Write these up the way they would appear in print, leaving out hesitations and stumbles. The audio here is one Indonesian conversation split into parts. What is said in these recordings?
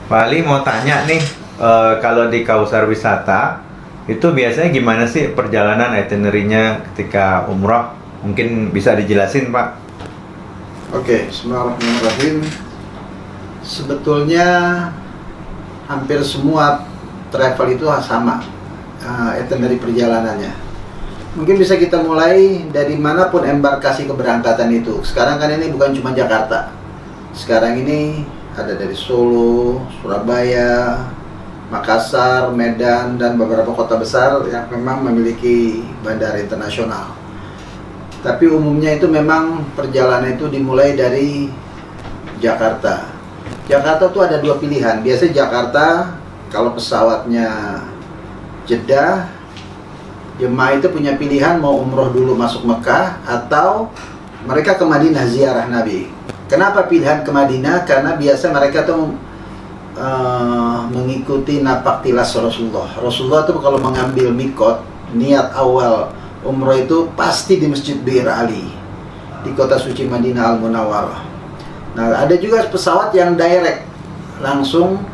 Pak Ali mau tanya nih, kalau di Kausar Wisata itu biasanya gimana sih perjalanan itinerary-nya ketika umroh? Mungkin bisa dijelasin, Pak? Oke, bismillahirrahmanirrahim. Sebetulnya hampir semua travel itu sama itinerary perjalanannya. Mungkin bisa kita mulai dari manapun embarkasi keberangkatan itu. Sekarang kan ini bukan cuma Jakarta. Sekarang ini ada dari Solo, Surabaya, Makassar, Medan, dan beberapa kota besar yang memang memiliki bandara internasional. Tapi umumnya itu memang perjalanan itu dimulai dari Jakarta. Jakarta tuh ada dua pilihan. Biasanya Jakarta, kalau pesawatnya Jeddah, jemaah itu punya pilihan mau umroh dulu masuk Mekah atau mereka ke Madinah ziarah Nabi. Kenapa pilihan ke Madinah? Karena biasa mereka tuh mengikuti napak tilas Rasulullah. Rasulullah tuh kalau mengambil mikot, niat awal umroh itu pasti di Masjid Bir Ali di kota suci Madinah Al-Munawwarah. Nah, ada juga pesawat yang direct langsung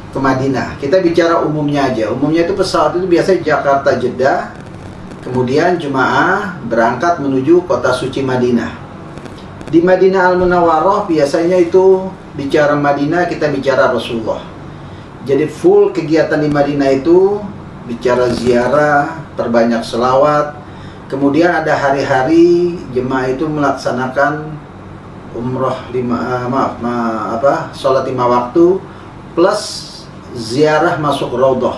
ke Madinah. Kita bicara umumnya aja. Umumnya itu pesawat itu biasanya Jakarta Jeddah, kemudian jemaah berangkat menuju kota suci Madinah. Di Madinah Al-Munawwarah biasanya itu bicara Madinah, kita bicara Rasulullah. Jadi full kegiatan di Madinah itu bicara ziarah, perbanyak selawat. Kemudian ada hari-hari jemaah itu melaksanakan umroh sholat 5 waktu plus ziarah masuk Raudhah.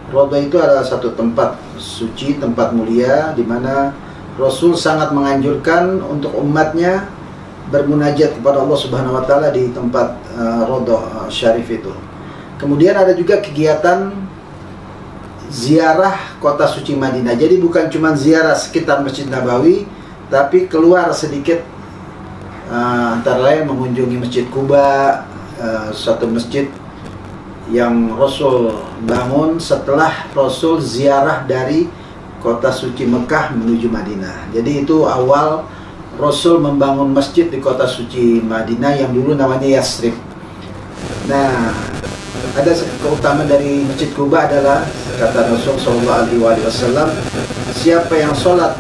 Raudhah itu adalah satu tempat suci, tempat mulia di mana Rasul sangat menganjurkan untuk umatnya bermunajat kepada Allah Subhanahu wa taala di tempat Raudhah Syarif itu. Kemudian ada juga kegiatan ziarah kota suci Madinah. Jadi bukan cuma ziarah sekitar Masjid Nabawi, tapi keluar sedikit, antara lain mengunjungi Masjid Quba, suatu masjid yang Rasul bangun setelah Rasul ziarah dari kota suci Mekah menuju Madinah. Jadi itu awal Rasul membangun masjid di kota suci Madinah yang dulu namanya Yasrib. Nah, ada keutamaan dari Masjid Quba adalah kata Rasul Shallallahu Alaihi Wasallam, siapa yang sholat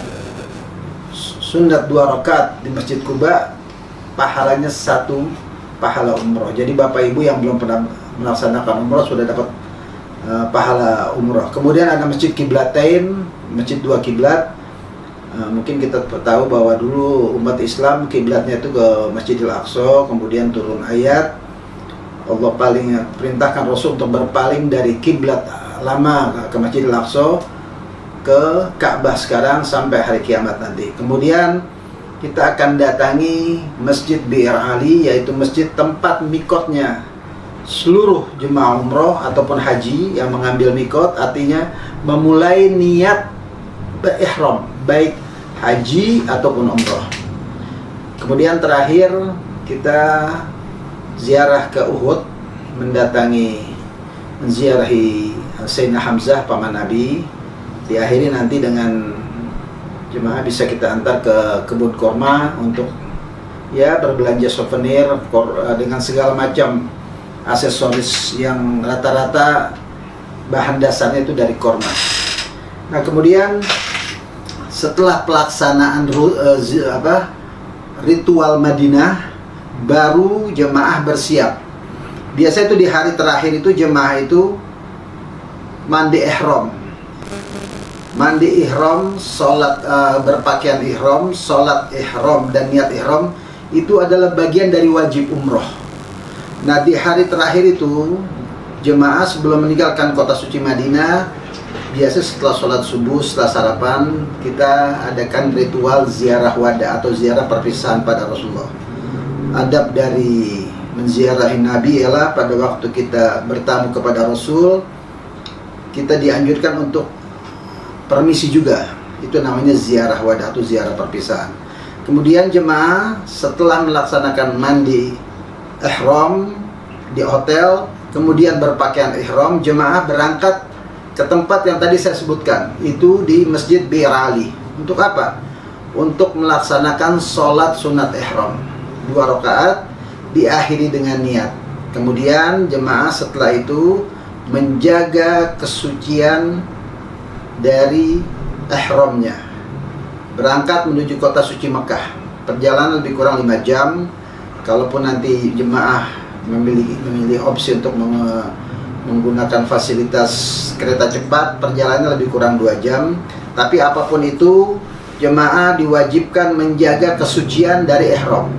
sunat 2 rakaat di Masjid Quba, pahalanya 1 pahala umroh. Jadi bapak ibu yang belum pernah melaksanakan umroh sudah dapat pahala umroh. Kemudian ada Masjid Qiblatain, Masjid 2 kiblat. Mungkin kita tahu bahwa dulu umat Islam kiblatnya itu ke Masjidil Aqsa, kemudian turun ayat Allah perintahkan Rasul untuk berpaling dari kiblat lama ke Masjidil Aqsa ke Ka'bah sekarang sampai hari kiamat nanti. Kemudian kita akan datangi Masjid Bir Ali, yaitu masjid tempat mikotnya seluruh jemaah umroh ataupun haji yang mengambil mikot, artinya memulai niat berihram baik haji ataupun umroh. Kemudian terakhir kita ziarah ke Uhud, menziarahi Sayyidina Hamzah paman Nabi. Diakhiri nanti dengan jemaah bisa kita antar ke kebun korma untuk ya berbelanja souvenir dengan segala macam aksesoris yang rata-rata bahan dasarnya itu dari korma. Nah, kemudian setelah pelaksanaan ritual Madinah, baru jemaah bersiap. Biasanya itu di hari terakhir itu jemaah itu mandi ihram. Mandi ihram, sholat berpakaian ihram, sholat ihram dan niat ihram itu adalah bagian dari wajib umroh. Nah, di hari terakhir itu jemaah sebelum meninggalkan kota suci Madinah, biasa setelah sholat subuh, setelah sarapan, kita adakan ritual ziarah wada atau ziarah perpisahan pada Rasulullah. Adab dari menziarahi Nabi ialah pada waktu kita bertamu kepada Rasul, kita dianjurkan untuk permisi juga. Itu namanya ziarah wada atau ziarah perpisahan. Kemudian jemaah setelah melaksanakan mandi ihram di hotel, kemudian berpakaian ihram, jemaah berangkat ke tempat yang tadi saya sebutkan, itu di Masjid Bir Ali. Untuk apa? Untuk melaksanakan sholat sunat ihram 2 rakaat, diakhiri dengan niat. Kemudian jemaah setelah itu menjaga kesucian dari ihramnya. Berangkat menuju kota suci Mekah. Perjalanan lebih kurang 5 jam. Kalaupun nanti jemaah memilih opsi untuk menggunakan fasilitas kereta cepat, perjalanannya lebih kurang 2 jam. Tapi apapun itu, jemaah diwajibkan menjaga kesucian dari ihram.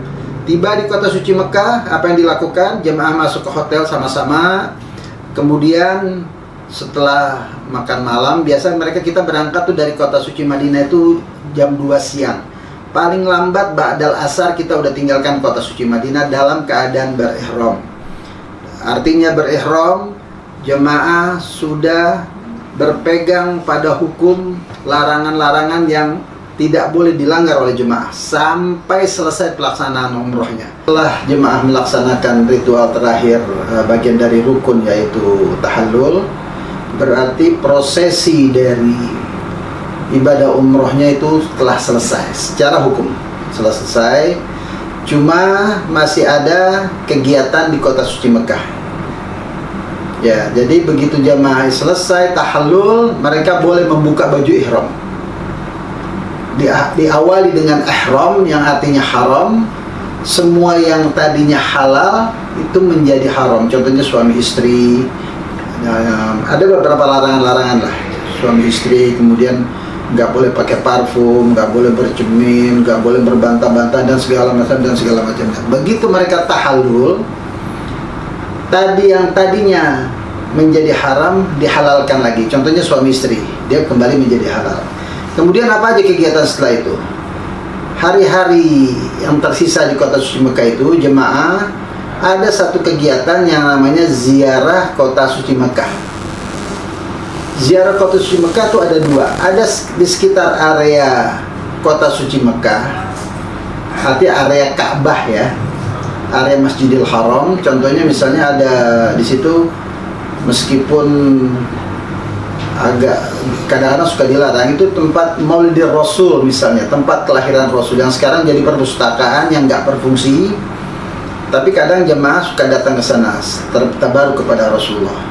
Tiba di kota suci Mekah, apa yang dilakukan? Jemaah masuk ke hotel sama-sama. Kemudian setelah makan malam, biasa kita berangkat tuh dari kota suci Madinah itu jam 2 siang. Paling lambat ba'dal asar kita udah tinggalkan kota suci Madinah dalam keadaan berihram. Artinya berihram, jemaah sudah berpegang pada hukum larangan-larangan yang tidak boleh dilanggar oleh jemaah sampai selesai pelaksanaan umrohnya. Setelah jemaah melaksanakan ritual terakhir bagian dari rukun yaitu tahallul, berarti prosesi dari ibadah umrohnya itu telah selesai secara hukum, selesai. Cuma masih ada kegiatan di kota suci Mekah. Ya, jadi begitu jamaah selesai tahallul, mereka boleh membuka baju ihram. Diawali dengan ihram yang artinya haram. Semua yang tadinya halal itu menjadi haram. Contohnya suami istri. Ada beberapa larangan-larangan lah. Suami istri, kemudian nggak boleh pakai parfum, nggak boleh bercermin, nggak boleh berbantah-bantah dan segala macam. Begitu mereka tahallul, yang tadinya menjadi haram dihalalkan lagi. Contohnya suami istri, dia kembali menjadi halal. Kemudian apa aja kegiatan setelah itu? Hari-hari yang tersisa di kota suci Mekah itu, jemaah ada satu kegiatan yang namanya ziarah kota suci Mekah. Ziarah kota suci Mekah itu ada 2. Ada di sekitar area kota suci Mekah, artinya area Ka'bah ya, area Masjidil Haram. Contohnya misalnya ada di situ, meskipun agak kadang-kadang suka dilarang, itu tempat Maulidir Rasul misalnya, tempat kelahiran Rasul yang sekarang jadi perpustakaan yang nggak berfungsi. Tapi kadang jemaah suka datang ke sana tabaruk kepada Rasulullah.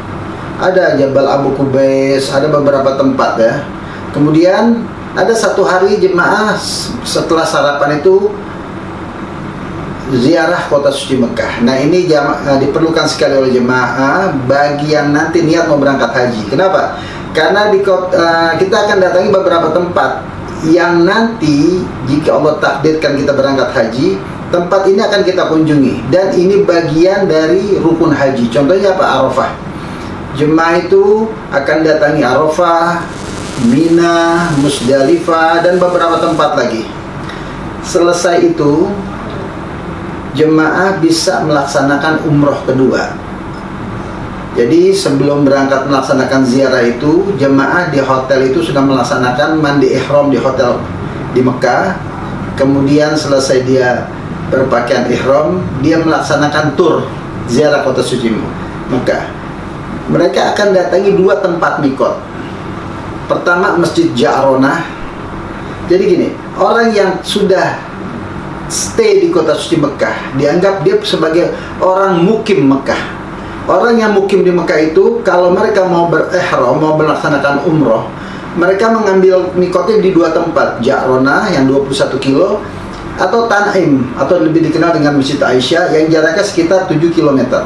Ada Jabal Abu Kubais, ada beberapa tempat ya. Kemudian ada satu hari jemaah setelah sarapan itu ziarah kota suci Mekah. Nah ini diperlukan sekali oleh jemaah bagi yang nanti niat mau berangkat haji. Kenapa? Karena kita akan datangi beberapa tempat yang nanti jika Allah takdirkan kita berangkat haji, tempat ini akan kita kunjungi. Dan ini bagian dari rukun haji. Contohnya apa? Arafah. Jemaah itu akan datangi Arafah, Mina, Musdalifah, dan beberapa tempat lagi. Selesai itu, jemaah bisa melaksanakan umroh kedua. Jadi sebelum berangkat melaksanakan ziarah itu, jemaah di hotel itu sudah melaksanakan mandi ihram di hotel di Mekah. Kemudian selesai dia berpakaian ihram, dia melaksanakan tur ziarah kota suci Mekah. Mereka akan datangi 2 tempat mikot. Pertama Masjid Ja'ronah. Jadi gini, orang yang sudah stay di kota suci Mekah dianggap dia sebagai orang mukim Mekah. Orang yang mukim di Mekah itu, kalau mereka mau berihram, mau melaksanakan umroh, mereka mengambil mikotnya di 2 tempat, Ja'ronah yang 21 kilo, atau Tan'im, atau lebih dikenal dengan Masjid Aisyah yang jaraknya sekitar 7 km.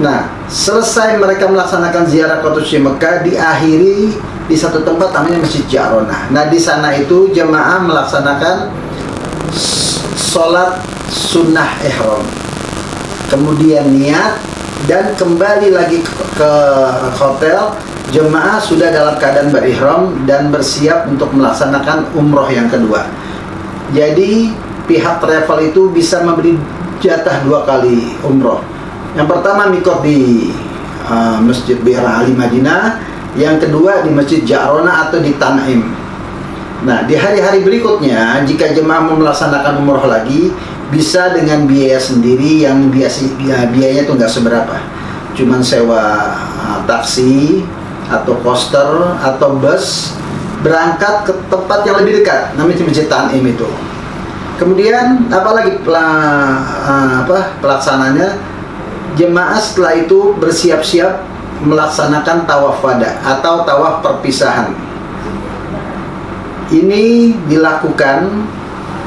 Nah, selesai mereka melaksanakan ziarah kota suci Mekah, diakhiri di satu tempat namanya Masjid Ja'ronah. Nah, di sana itu jemaah melaksanakan sholat sunnah ihram, kemudian niat, dan kembali lagi ke hotel. Jemaah sudah dalam keadaan berihram dan bersiap untuk melaksanakan umroh yang kedua. Jadi pihak travel itu bisa memberi jatah 2 kali umroh. Yang pertama mikot di Masjid Bi'r Ali Madinah, yang kedua di Masjid Ja'ronah atau di Tan'im. Nah, di hari-hari berikutnya jika jemaah mau melaksanakan umroh lagi, bisa dengan biaya sendiri yang biayanya itu nggak seberapa, cuman sewa taksi atau coaster atau bus berangkat ke tempat yang lebih dekat, namanya Masjid Tan'im itu. Kemudian apalagi pelaksananya jemaah setelah itu bersiap-siap melaksanakan tawaf wada atau tawaf perpisahan. Ini dilakukan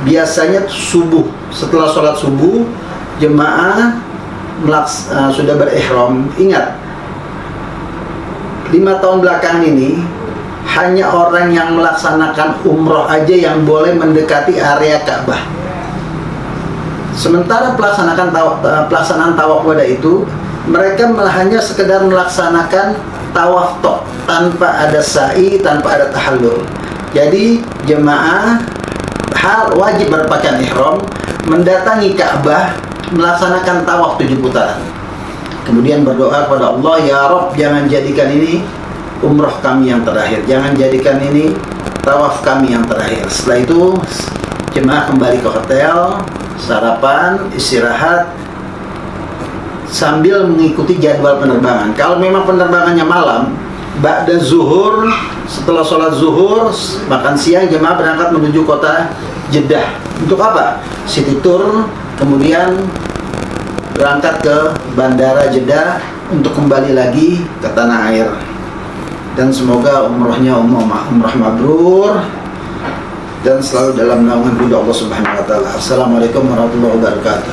biasanya subuh. Setelah sholat subuh, jemaah sudah berihram. Ingat, 5 tahun belakangan ini hanya orang yang melaksanakan umroh aja yang boleh mendekati area Ka'bah. Sementara pelaksanaan tawaf wada itu, mereka hanya sekedar melaksanakan tawaf tok, tanpa ada sa'i, tanpa ada tahallul. Jadi jemaah wajib berpakaian ihram, mendatangi Ka'bah, melaksanakan tawaf 7 putaran. Kemudian berdoa kepada Allah, ya Rabb, jangan jadikan ini umroh kami yang terakhir, jangan jadikan ini tawaf kami yang terakhir. Setelah itu jemaah kembali ke hotel, sarapan, istirahat, sambil mengikuti jadwal penerbangan. Kalau memang penerbangannya malam, ba'da zuhur, setelah sholat zuhur, makan siang, jemaah berangkat menuju kota Jeddah. Untuk apa? City tour, kemudian berangkat ke bandara Jeddah untuk kembali lagi ke tanah air. Dan semoga umrohnya umroh mabrur dan selalu dalam naungan ridha Allah Subhanahu wa taala. Assalamualaikum warahmatullahi wabarakatuh.